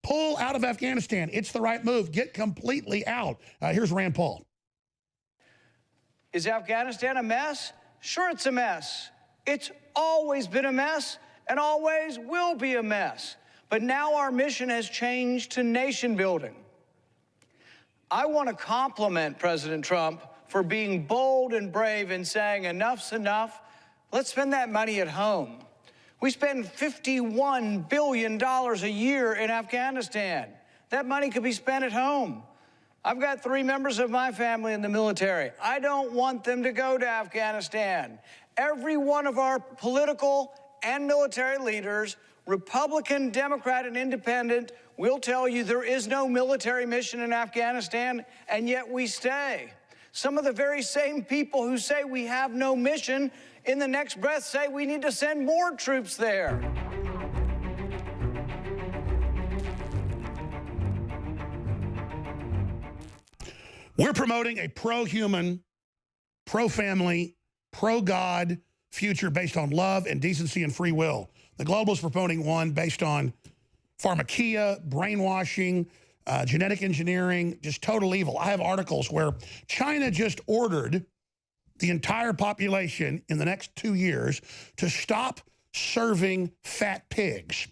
Pull out of Afghanistan. It's the right move. Get completely out. Here's Rand Paul. Is Afghanistan a mess? Sure, it's a mess. It's always been a mess and always will be a mess. But now our mission has changed to nation building. I want to compliment President Trump for being bold and brave in saying enough's enough. Let's spend that money at home. We spend $51 billion a year in Afghanistan. That money could be spent at home. I've got 3 members of my family in the military. I don't want them to go to Afghanistan. Every one of our political and military leaders, Republican, Democrat, and Independent, will tell you there is no military mission in Afghanistan, and yet we stay. Some of the very same people who say we have no mission, in the next breath say we need to send more troops there. We're promoting a pro-human, pro-family, pro-God future based on love and decency and free will. The globalists are promoting one based on pharmakia, brainwashing, genetic engineering, just total evil. I have articles where China just ordered the entire population in the next 2 years to stop serving fat pigs.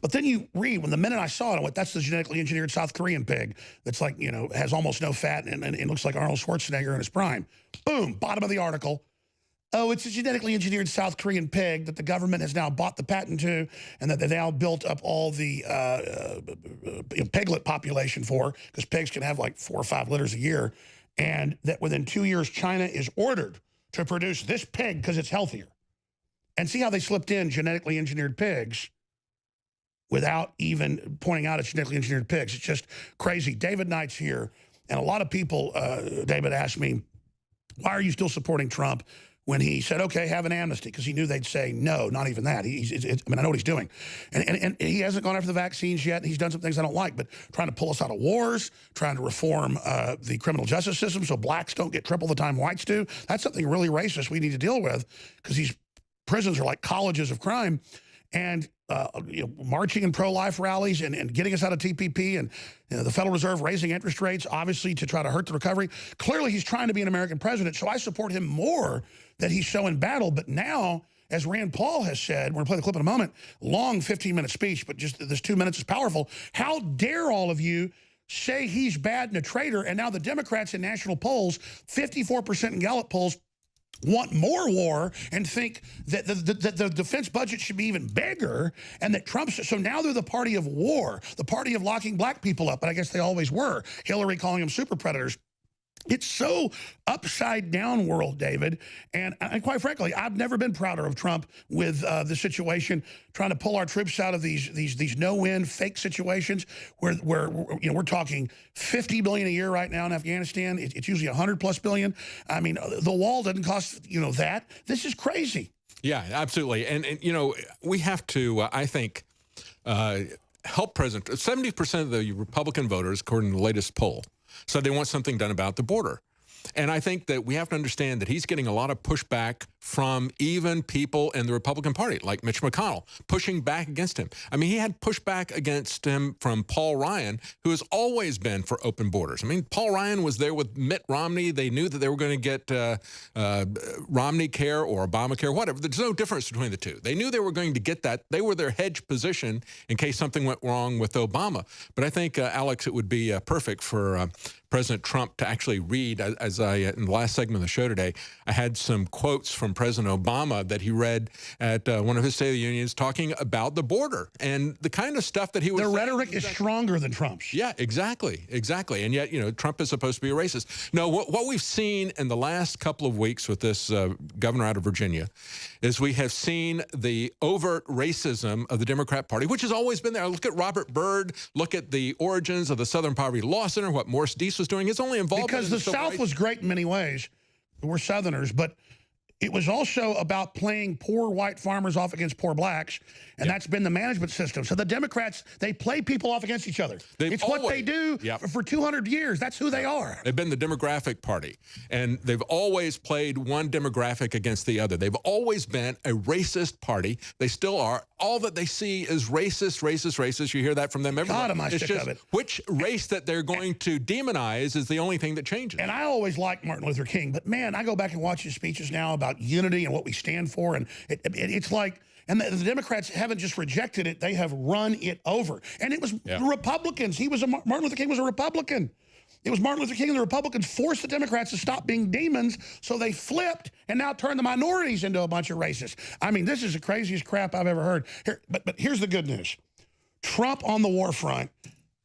But then you read, when the minute I saw it, I went, that's the genetically engineered South Korean pig that's like, you know, has almost no fat and it looks like Arnold Schwarzenegger in his prime. Boom, bottom of the article. Oh, it's a genetically engineered South Korean pig that the government has now bought the patent to and that they now built up all the piglet population for, because pigs can have like 4 or 5 litters a year. And that within 2 years, China is ordered to produce this pig because it's healthier. And see how they slipped in genetically engineered pigs without even pointing out it's genetically engineered pigs. It's just crazy. David Knight's here. And a lot of people, David asked me, why are you still supporting Trump when he said, okay, have an amnesty? Because he knew they'd say, no, not even that. I mean, I know what he's doing. And he hasn't gone after the vaccines yet. He's done some things I don't like, but trying to pull us out of wars, trying to reform the criminal justice system so blacks don't get triple the time whites do. That's something really racist we need to deal with, because these prisons are like colleges of crime. And you know, marching in pro-life rallies and getting us out of TPP, and you know, the Federal Reserve raising interest rates, obviously to try to hurt the recovery. Clearly, he's trying to be an American president, so I support him more that he's so in battle. But now, as Rand Paul has said, we're going to play the clip in a moment, long 15-minute speech, but just this 2 minutes is powerful. How dare all of you say he's bad and a traitor, and now the Democrats in national polls, 54% in Gallup polls, want more war and think that the defense budget should be even bigger, and that Trump's, so now they're the party of war, the party of locking black people up, but I guess they always were. Hillary calling them super predators. It's so upside down world, David. And quite frankly, I've never been prouder of Trump with the situation, trying to pull our troops out of these no-win fake situations where you know, we're talking $50 billion a year right now in Afghanistan. It's usually $100+ billion. I mean, the wall doesn't cost, you know, that. This is crazy. Yeah, absolutely. And you know, we have to, I think, help President. 70% of the Republican voters, according to the latest poll, so they want something done about the border. And I think that we have to understand that he's getting a lot of pushback from even people in the Republican Party, like Mitch McConnell, pushing back against him. I mean, he had pushback against him from Paul Ryan, who has always been for open borders. I mean, Paul Ryan was there with Mitt Romney. They knew that they were going to get Romney care or Obamacare, whatever. There's no difference between the two. They knew they were going to get that. They were their hedge position in case something went wrong with Obama. But I think, Alex, it would be perfect for President Trump to actually read, as I, in the last segment of the show today, I had some quotes from President Obama that he read at one of his State of the Unions talking about the border and the kind of stuff that he was saying. The rhetoric is stronger than Trump's. Yeah, exactly, exactly. And yet, you know, Trump is supposed to be a racist. No, what we've seen in the last couple of weeks with this governor out of Virginia is we have seen the overt racism of the Democrat Party, which has always been there. Look at Robert Byrd. Look at the origins of the Southern Poverty Law Center, what Morris Deese was doing. It's only involved because the South was great in many ways. We're Southerners, but It was also about playing poor white farmers off against poor blacks, and that's been the management system. So the Democrats, they play people off against each other. It's what they do for 200 years. That's who they are. They've been the demographic party, and they've always played one demographic against the other. They've always been a racist party. They still are. All that they see is racist, racist, racist. You hear that from them everywhere. God, am I sick of it. Which race that they're going to demonize is the only thing that changes. And I always liked Martin Luther King, but man, I go back and watch his speeches now about unity and what we stand for, and it's like, and the Democrats haven't just rejected it, they have run it over. And it was the Republicans. Martin Luther King was a Republican. It was Martin Luther King and the Republicans forced the Democrats to stop being demons, so they flipped and now turned the minorities into a bunch of racists. I mean, this is the craziest crap I've ever heard. But here's the good news. Trump on the war front,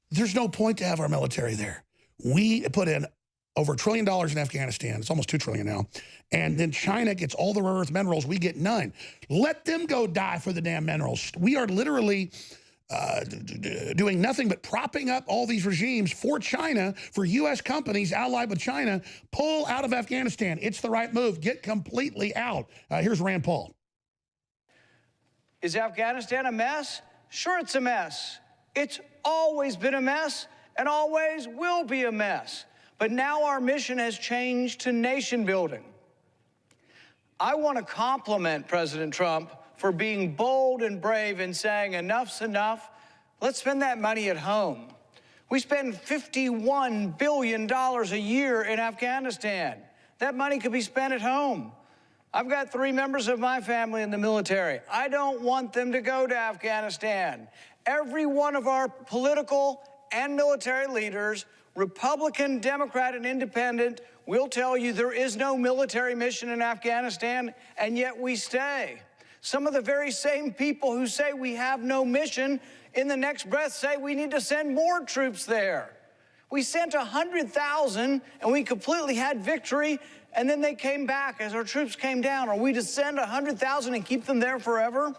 there's no point to have our military there. We put in over $1 trillion in Afghanistan. It's almost $2 trillion now. And then China gets all the rare earth minerals. We get none. Let them go die for the damn minerals. We are literally doing nothing but propping up all these regimes for China, for U.S. companies allied with China. Pull out of Afghanistan. It's the right move. Get completely out. Here's Rand Paul. Is Afghanistan a mess? Sure, it's a mess. It's always been a mess and always will be a mess. But now our mission has changed to nation building. I want to compliment President Trump for being bold and brave in saying enough's enough. Let's spend that money at home. We spend $51 billion a year in Afghanistan. That money could be spent at home. I've got 3 members of my family in the military. I don't want them to go to Afghanistan. Every one of our political and military leaders, Republican, Democrat, and Independent, will tell you there is no military mission in Afghanistan, and yet we stay. Some of the very same people who say we have no mission in the next breath say we need to send more troops there. We sent 100,000 and we completely had victory, and then they came back as our troops came down. Are we to send 100,000 and keep them there forever?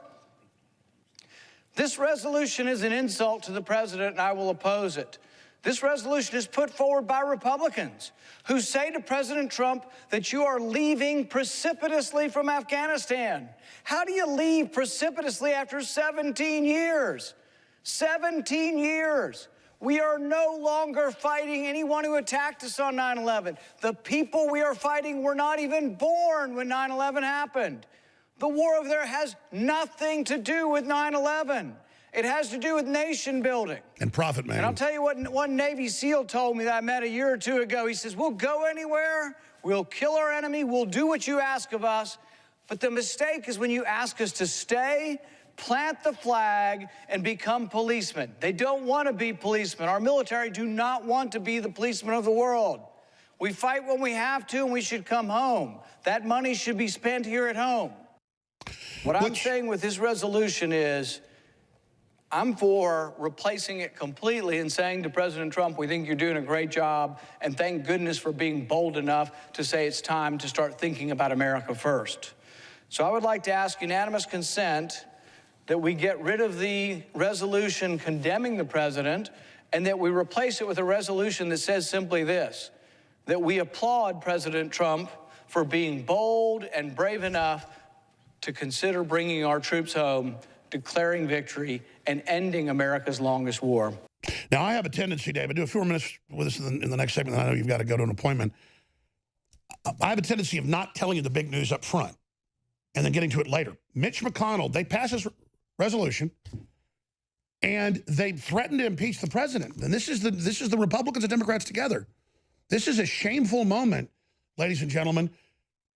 This resolution is an insult to the president, and I will oppose it. This resolution is put forward by Republicans who say to President Trump that you are leaving precipitously from Afghanistan. How do you leave precipitously after 17 years? 17 years. We are no longer fighting anyone who attacked us on 9/11. The people we are fighting were not even born when 9/11 happened. The war over there has nothing to do with 9/11. It has to do with nation building. And profit, man. And I'll tell you what one Navy SEAL told me that I met a year or 2 ago. He says, we'll go anywhere, we'll kill our enemy, we'll do what you ask of us. But the mistake is when you ask us to stay, plant the flag, and become policemen. They don't want to be policemen. Our military do not want to be the policemen of the world. We fight when we have to, and we should come home. That money should be spent here at home. What I'm saying with this resolution is, I'm for replacing it completely and saying to President Trump, we think you're doing a great job, and thank goodness for being bold enough to say it's time to start thinking about America first. So I would like to ask unanimous consent that we get rid of the resolution condemning the president and that we replace it with a resolution that says simply this, that we applaud President Trump for being bold and brave enough to consider bringing our troops home, declaring victory, and ending America's longest war. Now, I have a tendency, David, do a few more minutes with us in the next segment. I know you've got to go to an appointment. I have a tendency of not telling you the big news up front and then getting to it later. Mitch McConnell, they passed this resolution, and they threatened to impeach the president. And this is the Republicans and Democrats together. This is a shameful moment, ladies and gentlemen.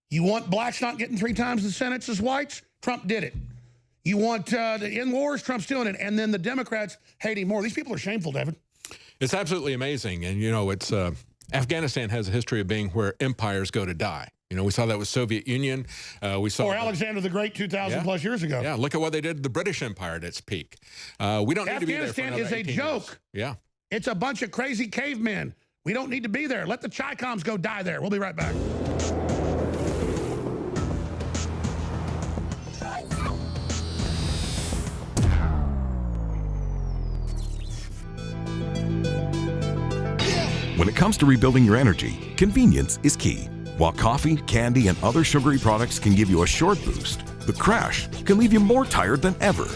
You want blacks not getting 3 times the Senate as whites? Trump did it. You want to end wars? Trump's doing it. And then the Democrats hate him more. These people are shameful, David. It's absolutely amazing. And, you know, it's Afghanistan has a history of being where empires go to die. You know, we saw that with Soviet Union. We saw Alexander the Great 2,000 plus years ago. Yeah, look at what they did to the British Empire at its peak. We don't need to be there for another 18 years. Afghanistan is a joke. Yeah. It's a bunch of crazy cavemen. We don't need to be there. Let the Chi-Coms go die there. We'll be right back. When it comes to rebuilding your energy, convenience is key. While coffee, candy, and other sugary products can give you a short boost, the crash can leave you more tired than ever.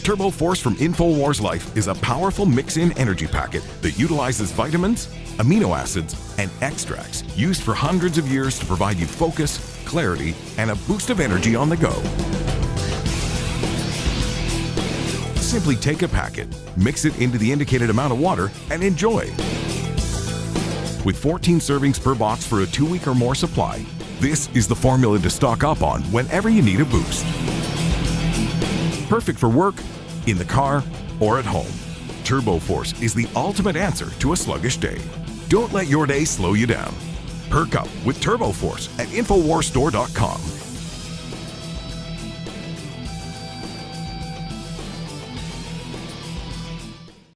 Turbo Force from InfoWars Life is a powerful mix-in energy packet that utilizes vitamins, amino acids, and extracts used for hundreds of years to provide you focus, clarity, and a boost of energy on the go. Simply take a packet, mix it into the indicated amount of water, and enjoy. With 14 servings per box for a 2-week or more supply, this is the formula to stock up on whenever you need a boost. Perfect for work, in the car, or at home. Turbo Force is the ultimate answer to a sluggish day. Don't let your day slow you down. Perk up with Turbo Force at InfoWarsStore.com.